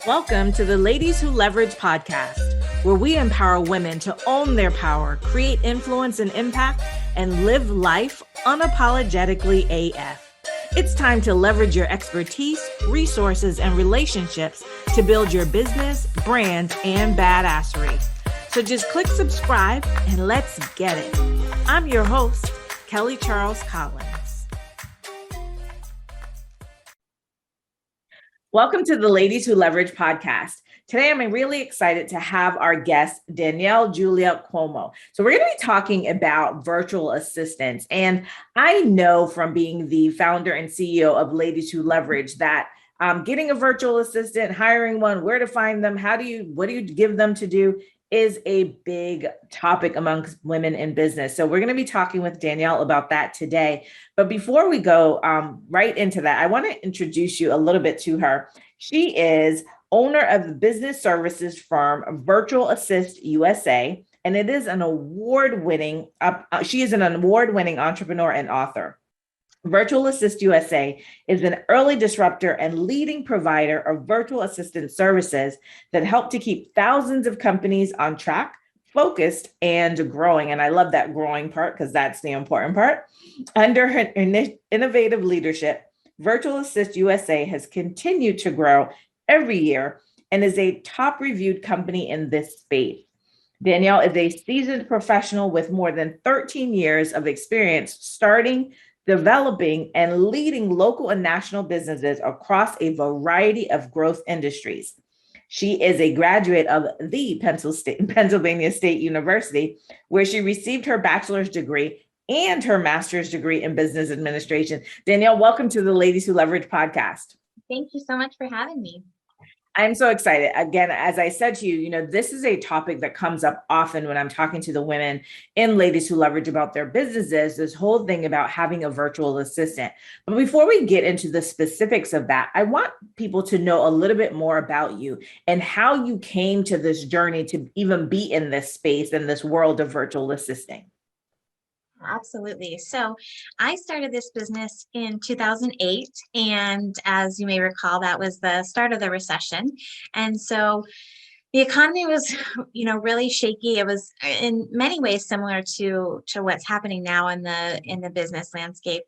Welcome to the Ladies Who Leverage podcast, where we empower women to own their power, create influence and impact, and live life unapologetically AF. It's time to leverage your expertise, resources, and relationships to build your business, brand, and badassery. So just click subscribe and let's get it. I'm your host, Kelly Charles Collins. Welcome to the Ladies Who Leverage podcast. Today, I'm really excited to have our guest, Danielle Julia Cuomo. So we're going to be talking about virtual assistants. And I know from being the founder and CEO of Ladies Who Leverage that getting a virtual assistant, hiring one, where to find them, what do you give them to do is a big topic amongst women in business. So we're going to be talking with Danielle about that today. But before we go right into that, I want to introduce you a little bit to her. She is owner of the business services firm Virtual Assist USA, and it is an award-winning. She is an award-winning entrepreneur and author. Virtual Assist USA is an early disruptor and leading provider of virtual assistant services that help to keep thousands of companies on track, focused, and growing. And I love that growing part because that's the important part. Under her innovative leadership, Virtual Assist USA has continued to grow every year and is a top reviewed company in this space. Danielle is a seasoned professional with more than 13 years of experience starting, developing, and leading local and national businesses across a variety of growth industries. She is a graduate of the Pennsylvania State University, where she received her bachelor's degree and her master's degree in business administration. Danielle, welcome to the Ladies Who Leverage podcast. Thank you so much for having me. I'm so excited. Again, as I said to you, this is a topic that comes up often when I'm talking to the women in Ladies Who Leverage about their businesses, this whole thing about having a virtual assistant. But before we get into the specifics of that, I want people to know a little bit more about you and how you came to this journey to even be in this space and this world of virtual assisting. Absolutely. So I started this business in 2008. And as you may recall, that was the start of the recession. And so the economy was, really shaky. It was in many ways similar to what's happening now in the business landscape.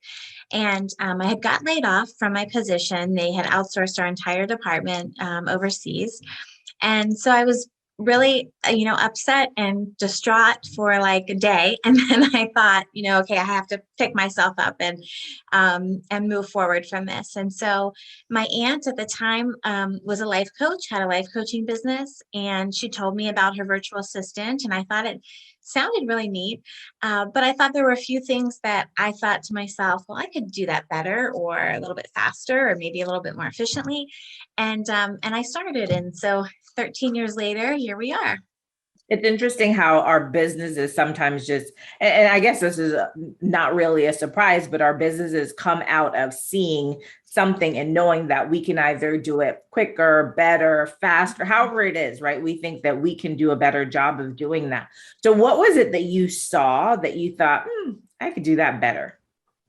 And I had got laid off from my position. They had outsourced our entire department overseas. And so I was really, upset and distraught for like a day. And then I thought, okay, I have to pick myself up and move forward from this. And so my aunt at the time was a life coach, had a life coaching business, and she told me about her virtual assistant. And I thought it sounded really neat. But I thought there were a few things that I thought to myself, well, I could do that better or a little bit faster or maybe a little bit more efficiently. And I started. And so 13 years later, here we are. It's interesting how our businesses sometimes and I guess this is not really a surprise, but our businesses come out of seeing something and knowing that we can either do it quicker, better, faster, however it is, right? We think that we can do a better job of doing that. So what was it that you saw that you thought, I could do that better?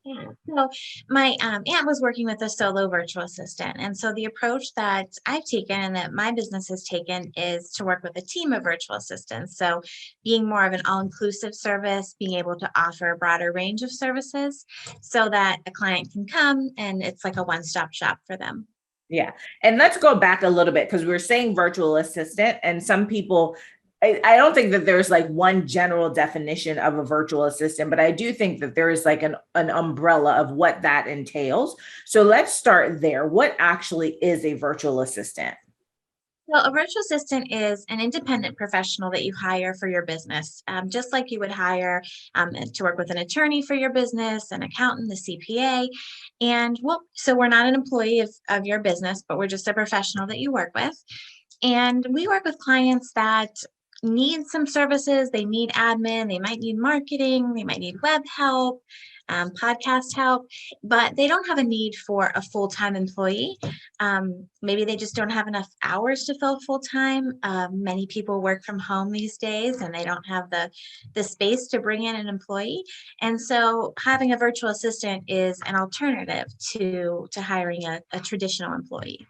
Yeah. So my aunt was working with a solo virtual assistant. And so the approach that I've taken and that my business has taken is to work with a team of virtual assistants. So being more of an all-inclusive service, being able to offer a broader range of services so that a client can come and it's like a one-stop shop for them. Yeah. And let's go back a little bit because we're saying virtual assistant and some people I don't think that there's like one general definition of a virtual assistant, but I do think that there is like an umbrella of what that entails. So let's start there. What actually is a virtual assistant? Well, a virtual assistant is an independent professional that you hire for your business, just like you would hire to work with an attorney for your business, an accountant, the CPA. And so we're not an employee of your business, but we're just a professional that you work with. And we work with clients that need some services. They need admin, they might need marketing, they might need web help, podcast help, but they don't have a need for a full-time employee. Maybe they just don't have enough hours to fill full-time. Many people work from home these days and they don't have the space to bring in an employee. And so having a virtual assistant is an alternative to hiring a traditional employee.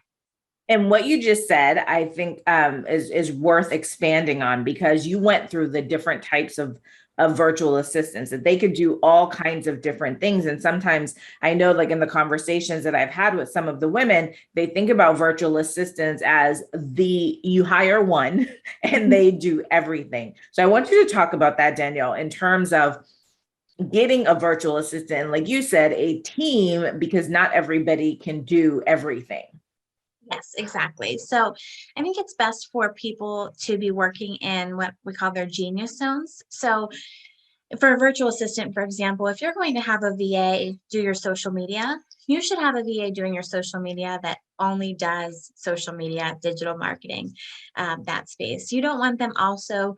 And what you just said, I think is worth expanding on, because you went through the different types of virtual assistants, that they could do all kinds of different things. And sometimes I know, like in the conversations that I've had with some of the women, they think about virtual assistants as you hire one and they do everything. So I want you to talk about that, Danielle, in terms of getting a virtual assistant, like you said, a team, because not everybody can do everything. Yes, exactly. So I think it's best for people to be working in what we call their genius zones. So for a virtual assistant, for example, if you're going to have a VA do your social media, you should have a VA doing your social media that only does social media, digital marketing, that space. You don't want them also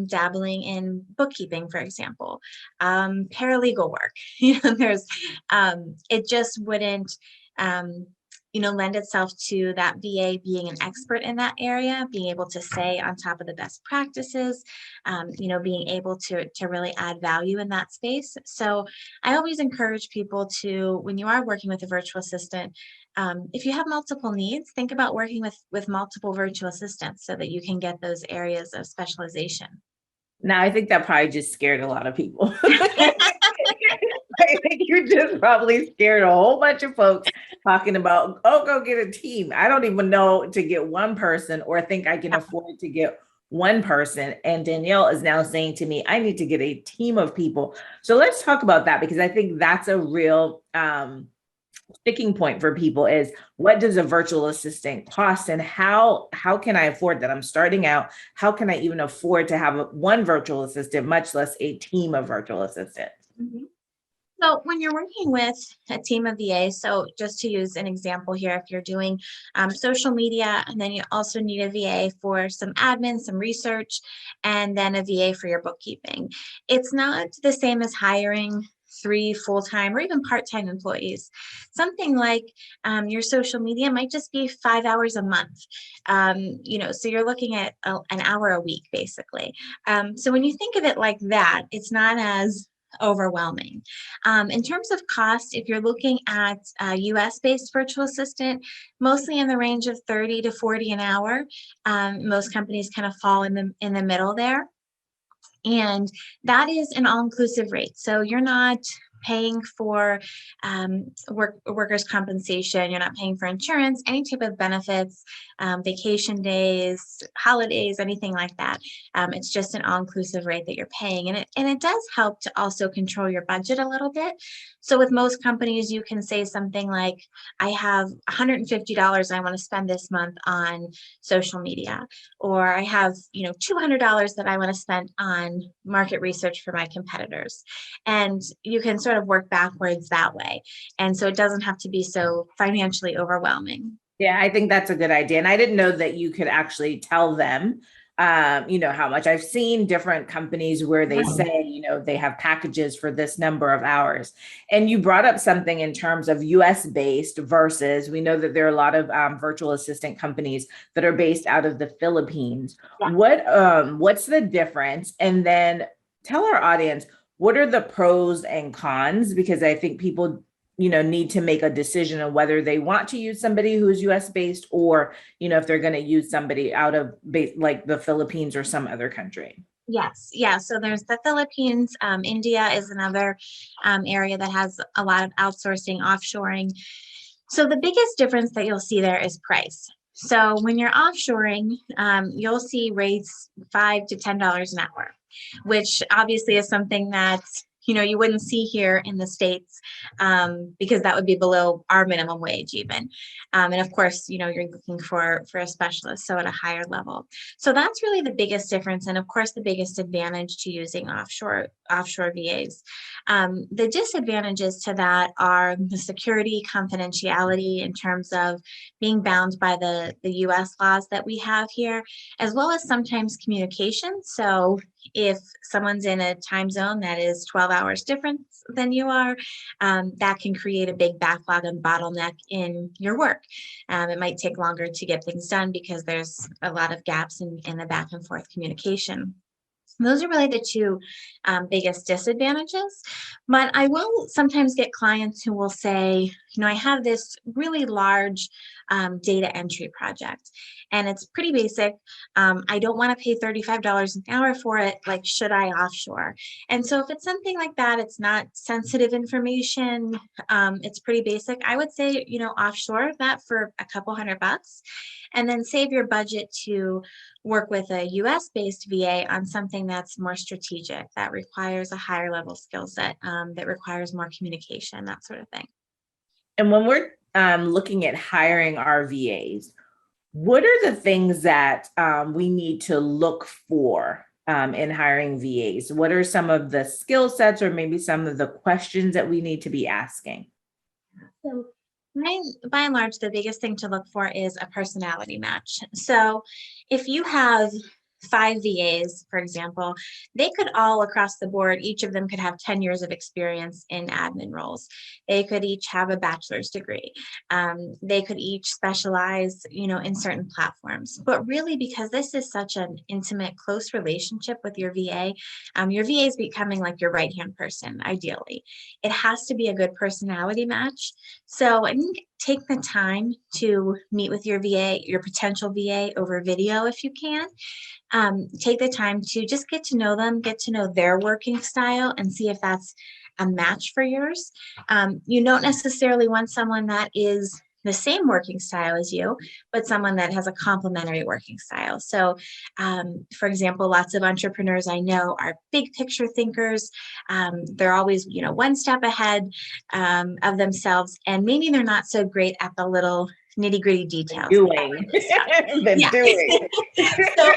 dabbling in bookkeeping, for example, paralegal work. It just wouldn't. Um, lend itself to that VA being an expert in that area, being able to say on top of the best practices, being able to really add value in that space. So I always encourage people to, when you are working with a virtual assistant, if you have multiple needs, think about working with multiple virtual assistants so that you can get those areas of specialization. Now, I think that probably just scared a lot of people. I think you just probably scared a whole bunch of folks talking about, oh, go get a team. I don't even know to get one person or think I can afford to get one person. And Danielle is now saying to me, I need to get a team of people. So let's talk about that, because I think that's a real sticking point for people, is what does a virtual assistant cost, and how can I afford that? I'm starting out. How can I even afford to have one virtual assistant, much less a team of virtual assistants? Mhm. So when you're working with a team of VAs, so just to use an example here, if you're doing social media, and then you also need a VA for some admin, some research, and then a VA for your bookkeeping. It's not the same as hiring 3 full-time or even part-time employees. Something like your social media might just be 5 hours a month. So you're looking at an hour a week, basically. So when you think of it like that, it's not as overwhelming. In terms of cost, if you're looking at a US-based virtual assistant, mostly in the range of 30 to 40 an hour. Most companies kind of fall in the middle there. And that is an all-inclusive rate. So you're not paying for workers' compensation, you're not paying for insurance, any type of benefits, vacation days, holidays, anything like that. It's just an all-inclusive rate that you're paying. And it does help to also control your budget a little bit. So with most companies, you can say something like, I have $150 I want to spend this month on social media, or I have, $200 that I want to spend on market research for my competitors. And you can sort of work backwards that way. And so it doesn't have to be so financially overwhelming. Yeah, I think that's a good idea. And I didn't know that you could actually tell them, how much. I've seen different companies where they say, they have packages for this number of hours. And you brought up something in terms of US based versus, we know that there are a lot of virtual assistant companies that are based out of the Philippines. Yeah. What's the difference? And then tell our audience, what are the pros and cons? Because I think people need to make a decision on whether they want to use somebody who's US based, or, if they're going to use somebody out of like the Philippines or some other country. Yes. Yeah. So there's the Philippines. India is another area that has a lot of outsourcing, offshoring. So the biggest difference that you'll see there is price. So when you're offshoring, you'll see rates $5 to $10 an hour, which obviously is something that you wouldn't see here in the States, because that would be below our minimum wage even. And of course, you're looking for a specialist, so at a higher level. So that's really the biggest difference. And of course, the biggest advantage to using offshore VAs. The disadvantages to that are the security, confidentiality in terms of being bound by the US laws that we have here, as well as sometimes communication. So if someone's in a time zone that is 12 hours different than you are, that can create a big backlog and bottleneck in your work. It might take longer to get things done because there's a lot of gaps in the back and forth communication. Those are really the two biggest disadvantages. But I will sometimes get clients who will say, I have this really large data entry project, and it's pretty basic. I don't want to pay $35 an hour for it. Like, should I offshore? And so if it's something like that, it's not sensitive information. It's pretty basic. I would say, offshore that for a couple $100, and then save your budget to work with a US based VA on something that's more strategic, that requires a higher level skill set, that requires more communication, that sort of thing. And when we're looking at hiring our VAs, what are the things that we need to look for in hiring VAs? What are some of the skill sets or maybe some of the questions that we need to be asking? So by and large, the biggest thing to look for is a personality match. So if you have 5 VAs, for example, they could all across the board, each of them could have 10 years of experience in admin roles. They could each have a bachelor's degree. They could each specialize, in certain platforms. But really, because this is such an intimate, close relationship with your VA is becoming like your right-hand person, ideally. It has to be a good personality match. So I think take the time to meet with your VA, your potential VA, over video if you can. Take the time to just get to know them, get to know their working style, and see if that's a match for yours. You don't necessarily want someone that is the same working style as you, but someone that has a complementary working style. So, for example, lots of entrepreneurs I know are big picture thinkers. They're always, one step ahead of themselves, and maybe they're not so great at the little nitty gritty details. Doing. Yeah. Doing. So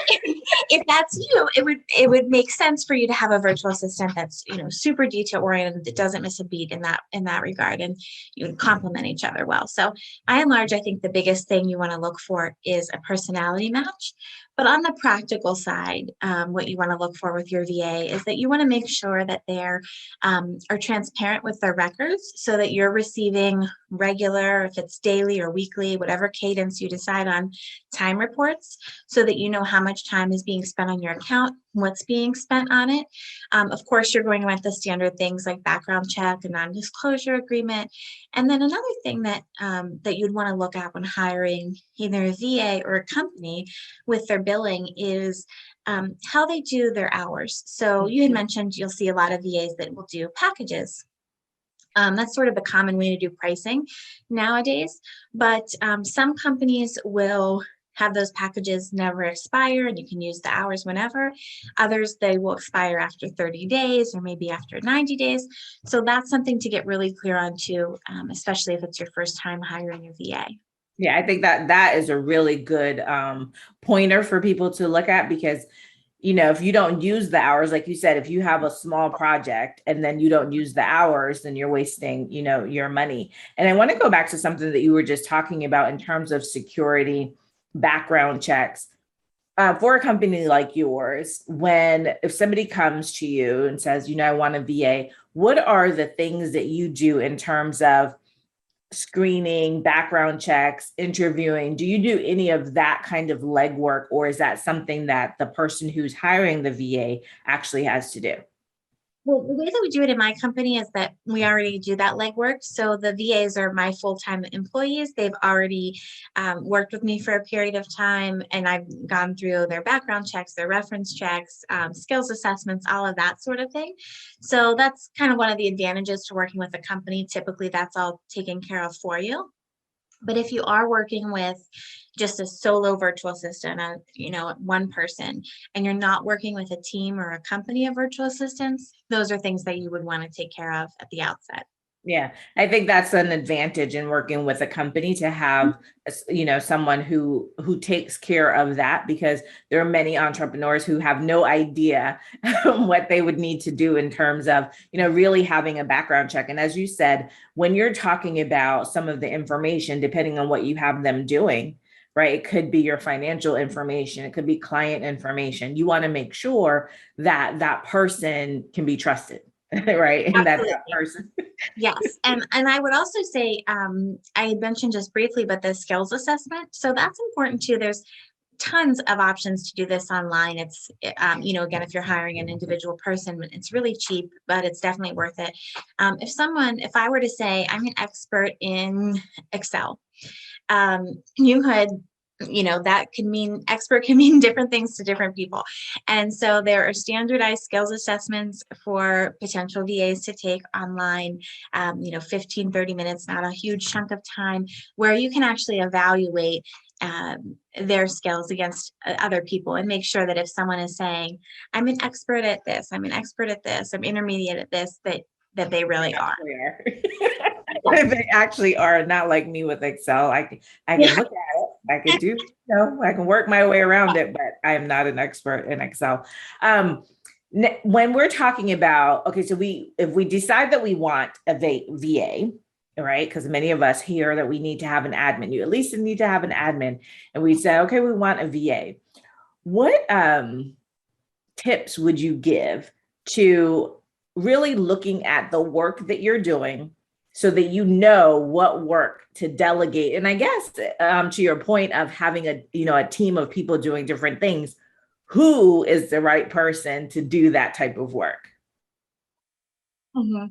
if that's you, it would make sense for you to have a virtual assistant that's, super detail oriented, that doesn't miss a beat in that regard, and you would complement each other well. So by and large, I think the biggest thing you want to look for is a personality match. But on the practical side, what you want to look for with your VA is that you want to make sure that they're are transparent with their records, so that you're receiving regular, if it's daily or weekly, whatever cadence you decide on, time reports, so that you know how much time is being spent on your account, what's being spent on it. Of course, you're going with the standard things like background check and non-disclosure agreement. And then another thing that you'd want to look at when hiring either a VA or a company with their billing is how they do their hours. So you had mentioned you'll see a lot of VAs that will do packages. That's sort of the common way to do pricing nowadays, but some companies will have those packages never expire and you can use the hours whenever. Others, they will expire after 30 days or maybe after 90 days. So that's something to get really clear on too, especially if it's your first time hiring a VA. Yeah, I think that is a really good pointer for people to look at, because if you don't use the hours, like you said, if you have a small project and then you don't use the hours, then you're wasting, your money. And I want to go back to something that you were just talking about in terms of security, background checks. For a company like yours, if somebody comes to you and says, I want a VA, what are the things that you do in terms of screening, background checks, interviewing? Do you do any of that kind of legwork, or is that something that the person who's hiring the VA actually has to do? Well, the way that we do it in my company is that we already do that legwork. So the VAs are my full-time employees. They've already worked with me for a period of time, and I've gone through their background checks, their reference checks, skills assessments, all of that sort of thing. So that's kind of one of the advantages to working with a company. Typically, that's all taken care of for you. But if you are working with just a solo virtual assistant, one person, and you're not working with a team or a company of virtual assistants, those are things that you would want to take care of at the outset. Yeah, I think that's an advantage in working with a company, to have, someone who takes care of that, because there are many entrepreneurs who have no idea what they would need to do in terms of, really having a background check. And as you said, when you're talking about some of the information, depending on what you have them doing, right? It could be your financial information. It could be client information. You want to make sure that that person can be trusted. Right. And that's that person. Yes. And I would also say, I mentioned just briefly, but the skills assessment. So that's important too. There's tons of options to do this online. It's, again, if you're hiring an individual person, it's really cheap, but it's definitely worth it. If I were to say I'm an expert in Excel, you could, that can mean expert can mean different things to different people. And so there are standardized skills assessments for potential VAs to take online, 15, 30 minutes, not a huge chunk of time, where you can actually evaluate their skills against other people and make sure that if someone is saying, I'm an expert at this, I'm an expert at this, I'm intermediate at this, that they really are. They actually are, not like me with Excel. I can look at it. I can do, I can work my way around it, but I am not an expert in Excel. When we're talking about, okay, so if we decide that we want a VA, right? Because many of us hear that we need to have an admin. You at least need to have an admin. And we say, okay, we want a VA. What tips would you give to really looking at the work that you're doing so that you know what work to delegate? And I guess to your point of having a team of people doing different things, who is the right person to do that type of work? Mm-hmm.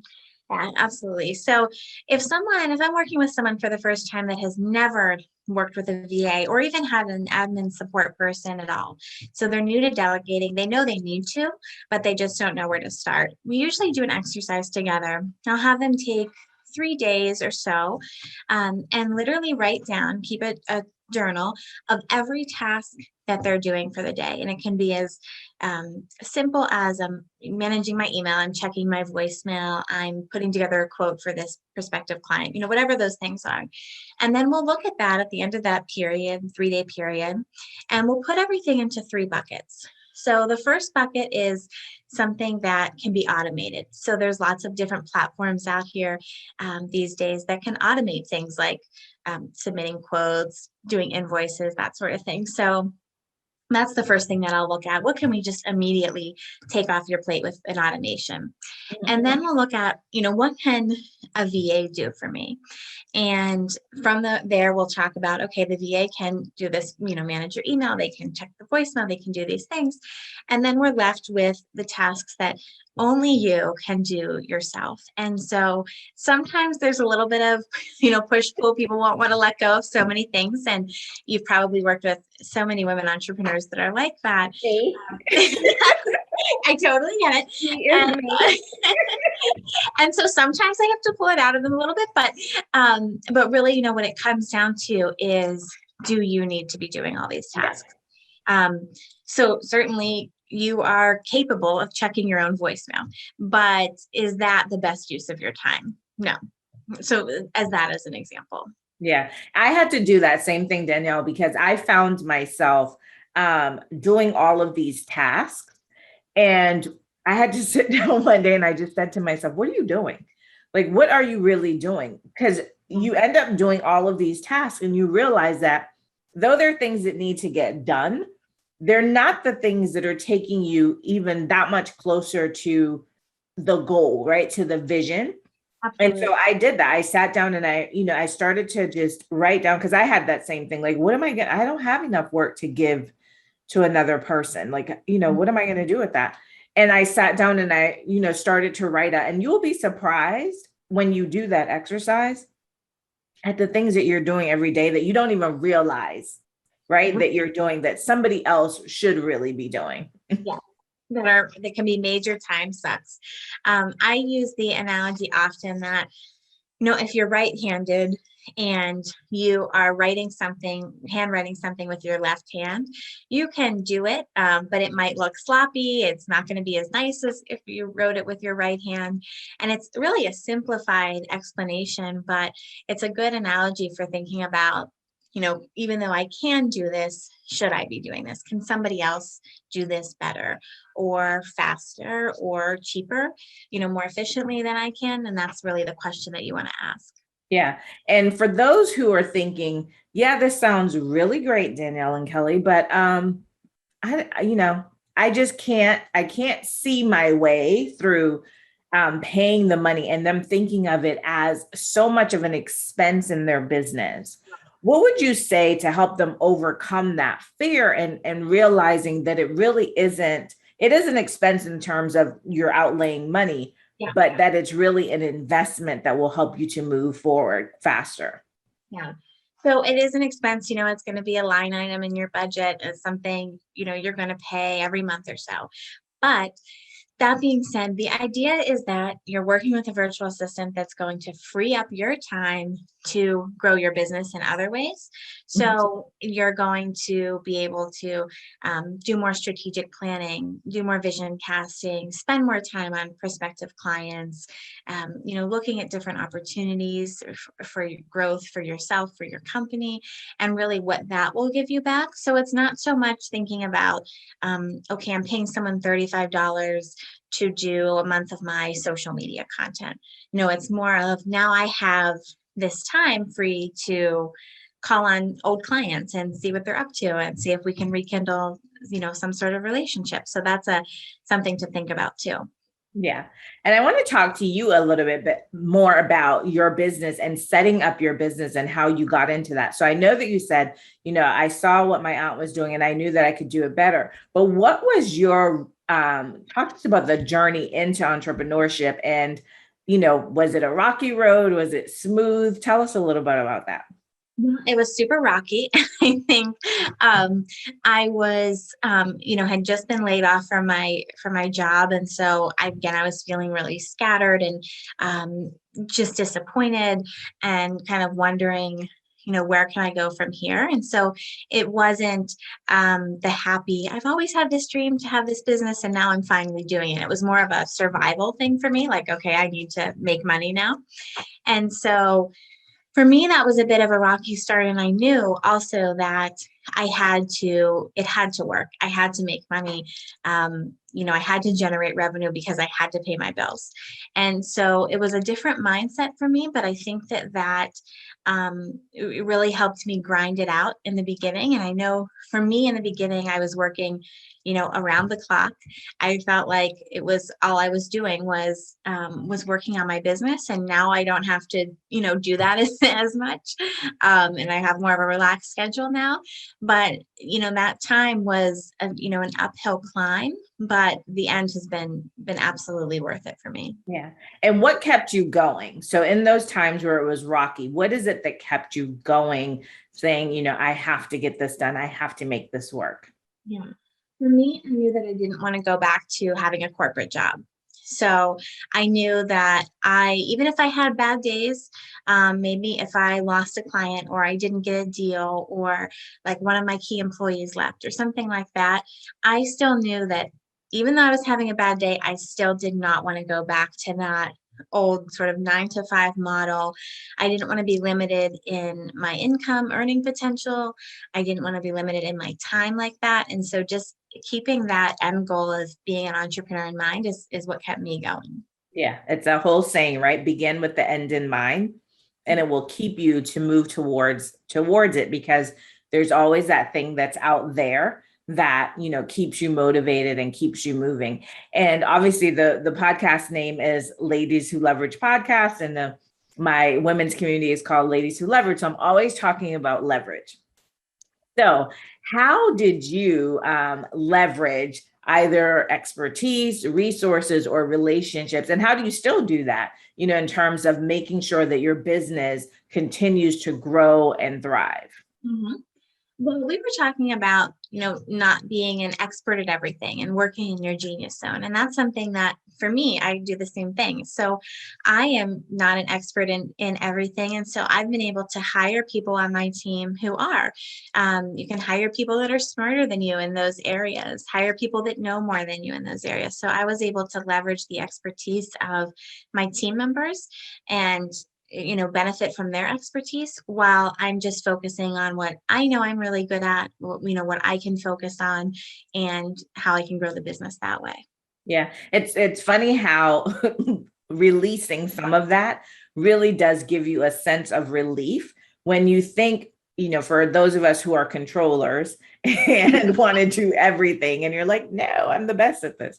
Yeah, absolutely. So if I'm working with someone for the first time that has never worked with a VA or even had an admin support person at all, so they're new to delegating, they know they need to, but they just don't know where to start. We usually do an exercise together. I'll have them take 3 days or so and literally write down, keep a journal of every task that they're doing for the day. And it can be as simple as managing my email, I'm checking my voicemail, I'm putting together a quote for this prospective client, whatever those things are. And then we'll look at that at the end of that period, 3-day period, and we'll put everything into 3 buckets. So the first bucket is something that can be automated. So there's lots of different platforms out here these days that can automate things like submitting quotes, doing invoices, that sort of thing. So that's the first thing that I'll look at. What can we just immediately take off your plate with an automation? And then we'll look at, what can a VA do for me? And from there, we'll talk about, okay, the VA can do this, manage your email, they can check the voicemail, they can do these things. And then we're left with the tasks that only you can do yourself. And so sometimes there's a little bit of, push-pull. People won't want to let go of so many things. And you've probably worked with so many women entrepreneurs that are like that. Hey. I totally get it. And so sometimes I have to pull it out of them a little bit, but really, what it comes down to is, do you need to be doing all these tasks? So certainly you are capable of checking your own voicemail, but is that the best use of your time? No. So as an example. Yeah, I had to do that same thing, Danielle, because I found myself doing all of these tasks, and I had to sit down one day and I just said to myself, what are you doing? Like, what are you really doing? Because you end up doing all of these tasks and you realize that though there are things that need to get done, they're not the things that are taking you even that much closer to the goal, right? To the vision. Absolutely. And so I did that. I sat down and I started to just write down, because I had that same thing. Like, what am I going to, I don't have enough work to give to another person. Like, what am I going to do with that? And I sat down and I, started to write out, and you'll be surprised when you do that exercise at the things that you're doing every day that you don't even realize, right? Mm-hmm. That you're doing, that somebody else should really be doing. Yeah. That can be major time sucks. I use the analogy often that, if you're right-handed and you are handwriting something with your left hand, you can do it, but it might look sloppy. It's not going to be as nice as if you wrote it with your right hand. And it's really a simplified explanation, but it's a good analogy for thinking about, even though I can do this, should I be doing this? Can somebody else do this better or faster or cheaper, more efficiently than I can? And that's really the question that you want to ask. Yeah. And for those who are thinking, yeah, this sounds really great, Danielle and Kelly, but I just can't see my way through paying the money and them thinking of it as so much of an expense in their business. What would you say to help them overcome that fear and realizing that it really isn't, it is an expense in terms of you're outlaying money, Yeah. but that it's really an investment that will help you to move forward faster? Yeah. So it is an expense, it's going to be a line item in your budget. It's something, you're going to pay every month or so. But that being said, the idea is that you're working with a virtual assistant that's going to free up your time to grow your business in other ways. So you're going to be able to do more strategic planning, do more vision casting, spend more time on prospective clients, looking at different opportunities for growth for yourself, for your company, and really what that will give you back. So it's not so much thinking about, okay, I'm paying someone $35 to do a month of my social media content. It's more of now I have this time free to call on old clients and see what they're up to and see if we can rekindle, some sort of relationship. So that's something to think about too. Yeah. And I want to talk to you a little bit more about your business and setting up your business and how you got into that. So I know that you said, I saw what my aunt was doing and I knew that I could do it better. But what was your, talk to us about the journey into entrepreneurship and, was it a rocky road? Was it smooth? Tell us a little bit about that. It was super rocky. I think I was, had just been laid off from my job, and so I was feeling really scattered and just disappointed, and kind of wondering, where can I go from here? And so it wasn't the happy. I've always had this dream to have this business, and now I'm finally doing it. It was more of a survival thing for me. Like, okay, I need to make money now, and so for me, that was a bit of a rocky start. And I knew also that it had to work. I had to make money. I had to generate revenue because I had to pay my bills. And so it was a different mindset for me, but I think that it really helped me grind it out in the beginning. And I know for me in the beginning, I was working, around the clock. I felt like it was all I was doing was working on my business. And now I don't have to, do that as much. And I have more of a relaxed schedule now. But, that time was, an uphill climb, but the end has been absolutely worth it for me. Yeah. And what kept you going? So in those times where it was rocky, what is it that kept you going, saying, I have to get this done. I have to make this work? Yeah. For me, I knew that I didn't want to go back to having a corporate job. So I knew that even if I had bad days, maybe if I lost a client or I didn't get a deal or like one of my key employees left or something like that, I still knew that even though I was having a bad day, I still did not want to go back to that old sort of 9 to 5 model. I didn't want to be limited in my income earning potential. I didn't want to be limited in my time like that. And so just keeping that end goal of being an entrepreneur in mind is what kept me going. Yeah. It's a whole saying, right? Begin with the end in mind, and it will keep you to move towards it, because there's always that thing that's out there that, keeps you motivated and keeps you moving. And obviously the podcast name is Ladies Who Leverage Podcast, and my women's community is called Ladies Who Leverage. So I'm always talking about leverage. So how did you leverage either expertise, resources, or relationships? And how do you still do that, in terms of making sure that your business continues to grow and thrive? Mm-hmm. Well, we were talking about, not being an expert at everything and working in your genius zone. And that's something that for me, I do the same thing. So I am not an expert in everything. And so I've been able to hire people on my team who are. You can hire people that are smarter than you in those areas, hire people that know more than you in those areas. So I was able to leverage the expertise of my team members and benefit from their expertise while I'm just focusing on what I know I'm really good at, what I can focus on and how I can grow the business that way. Yeah. It's funny how releasing some of that really does give you a sense of relief when you think, for those of us who are controllers and want to do everything, and you're like, no, I'm the best at this,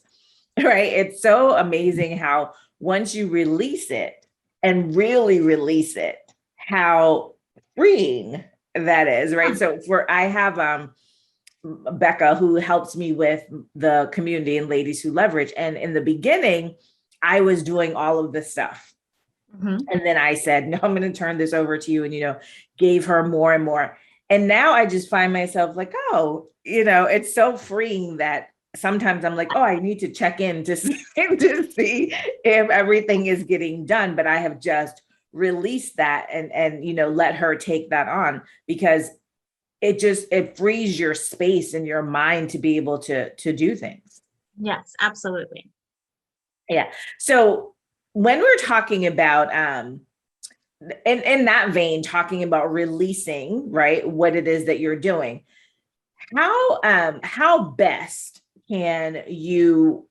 right? It's so amazing how once you release it and really release it, how freeing That is right. So I have Becca, who helps me with the community and Ladies Who Leverage. And in the beginning, I was doing all of this stuff. And then I said, no, I'm going to turn this over to you. And, gave her more and more. And now I just find myself like, oh, it's so freeing that sometimes I'm like, oh, I need to check in to see, to see if everything is getting done. But I have just released that and let her take that on, because it frees your space and your mind to be able to do things. Yes, absolutely. Yeah. So when we're talking about in that vein, talking about releasing, right, what it is that you're doing, how best can you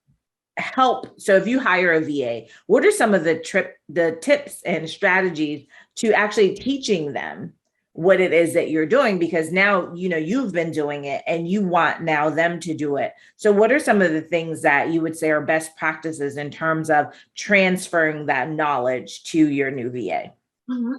help? So if you hire a VA, what are some of the tips and strategies to actually teaching them what it is that you're doing? Because now, you've been doing it and you want now them to do it. So what are some of the things that you would say are best practices in terms of transferring that knowledge to your new VA? Mm-hmm.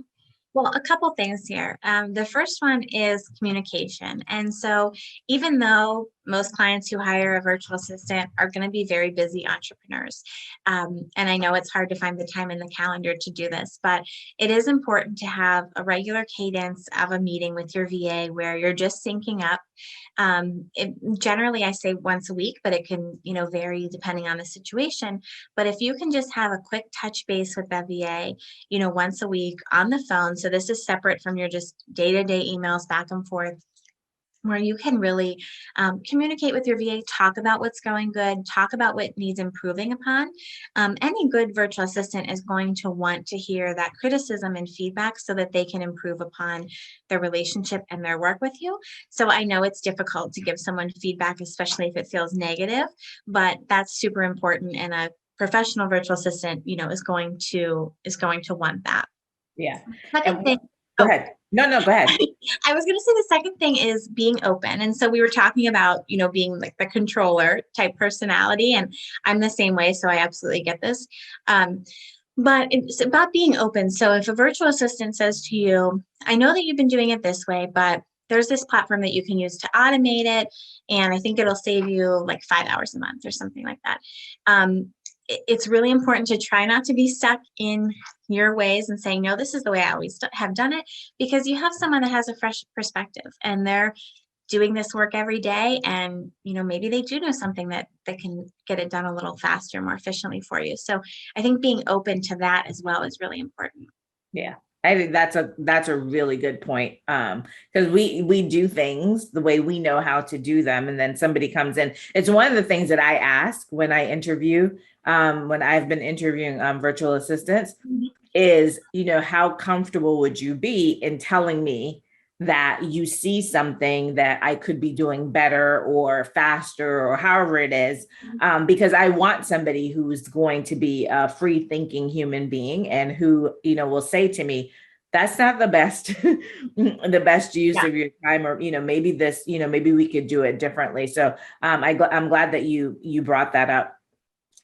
Well, a couple things here. The first one is communication. And so even though most clients who hire a virtual assistant are going to be very busy entrepreneurs, and I know it's hard to find the time in the calendar to do this, but it is important to have a regular cadence of a meeting with your VA where you're just syncing up. Generally, I say once a week, but it can, vary depending on the situation. But if you can just have a quick touch base with that VA, once a week on the phone. So this is separate from your just day-to-day emails back and forth, where you can really communicate with your VA, talk about what's going good, talk about what needs improving upon. Any good virtual assistant is going to want to hear that criticism and feedback so that they can improve upon their relationship and their work with you. So I know it's difficult to give someone feedback, especially if it feels negative, but that's super important. And a professional virtual assistant, is going to want that. Yeah. Second thing. Go ahead. No, go ahead. I was going to say the second thing is being open. And so we were talking about, being like the controller type personality, and I'm the same way. So I absolutely get this. But it's about being open. So if a virtual assistant says to you, I know that you've been doing it this way, but there's this platform that you can use to automate it, and I think it'll save you like 5 hours a month or something like that. It's really important to try not to be stuck in your ways and saying, no, this is the way I always have done it, because you have someone that has a fresh perspective and they're doing this work every day. And, maybe they do know something that can get it done a little faster, more efficiently for you. So I think being open to that as well is really important. Yeah. I think that's a really good point. Because we do things the way we know how to do them. And then somebody comes in. It's one of the things that I ask when I interview, when I've been interviewing virtual assistants, is, how comfortable would you be in telling me that you see something that I could be doing better or faster or however it is, because I want somebody who's going to be a free thinking human being and who, will say to me, that's not the best, the best use of your time, or, maybe this, maybe we could do it differently. So I'm glad that you brought that up.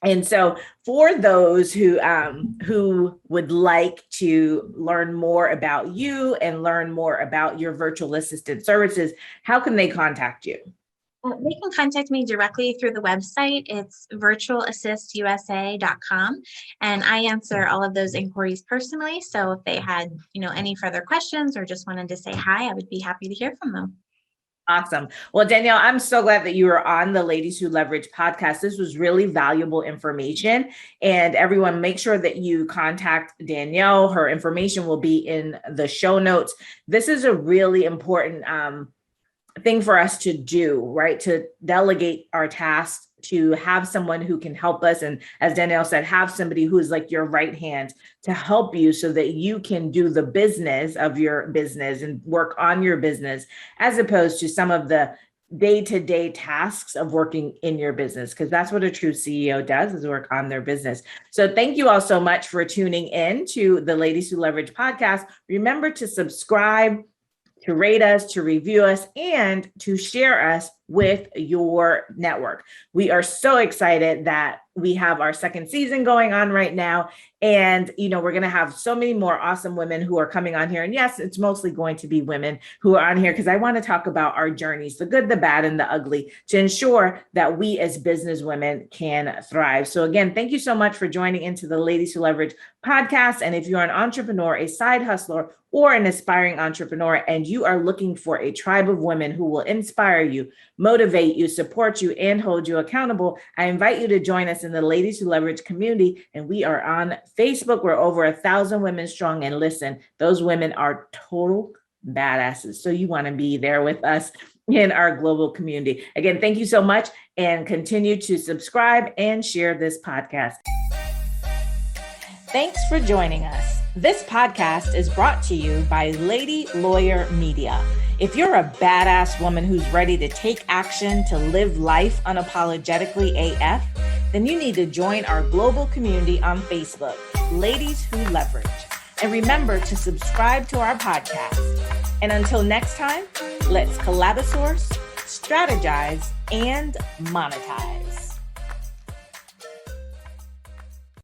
And so for those who would like to learn more about you and learn more about your virtual assistant services, how can they contact you? They can contact me directly through the website. It's virtualassistusa.com. And I answer all of those inquiries personally. So if they had, any further questions or just wanted to say hi, I would be happy to hear from them. Awesome. Well, Danielle, I'm so glad that you were on the Ladies Who Leverage podcast. This was really valuable information. And everyone, make sure that you contact Danielle. Her information will be in the show notes. This is a really important thing for us to do, right? To delegate our tasks, to have someone who can help us. And as Danielle said, have somebody who's like your right hand to help you so that you can do the business of your business and work on your business, as opposed to some of the day-to-day tasks of working in your business, because that's what a true CEO does, is work on their business. So thank you all so much for tuning in to the Ladies Who Leverage podcast. Remember to subscribe, to rate us, to review us, and to share us with your network. We are so excited that We have our second season going on right now. And, we're going to have so many more awesome women who are coming on here. And yes, it's mostly going to be women who are on here because I want to talk about our journeys, the good, the bad, and the ugly, to ensure that we as business women can thrive. So again, thank you so much for joining into the Ladies Who Leverage podcast. And if you're an entrepreneur, a side hustler, or an aspiring entrepreneur, and you are looking for a tribe of women who will inspire you, motivate you, support you, and hold you accountable, I invite you to join us in the Ladies Who Leverage community. And we are on Facebook. We're over 1,000 women strong. And listen, those women are total badasses. So you want to be there with us in our global community. Again, thank you so much, and continue to subscribe and share this podcast. Thanks for joining us. This podcast is brought to you by Lady Lawyer Media. If you're a badass woman who's ready to take action to live life unapologetically AF, then you need to join our global community on Facebook, Ladies Who Leverage. And remember to subscribe to our podcast. And until next time, let's collabosource, strategize, and monetize.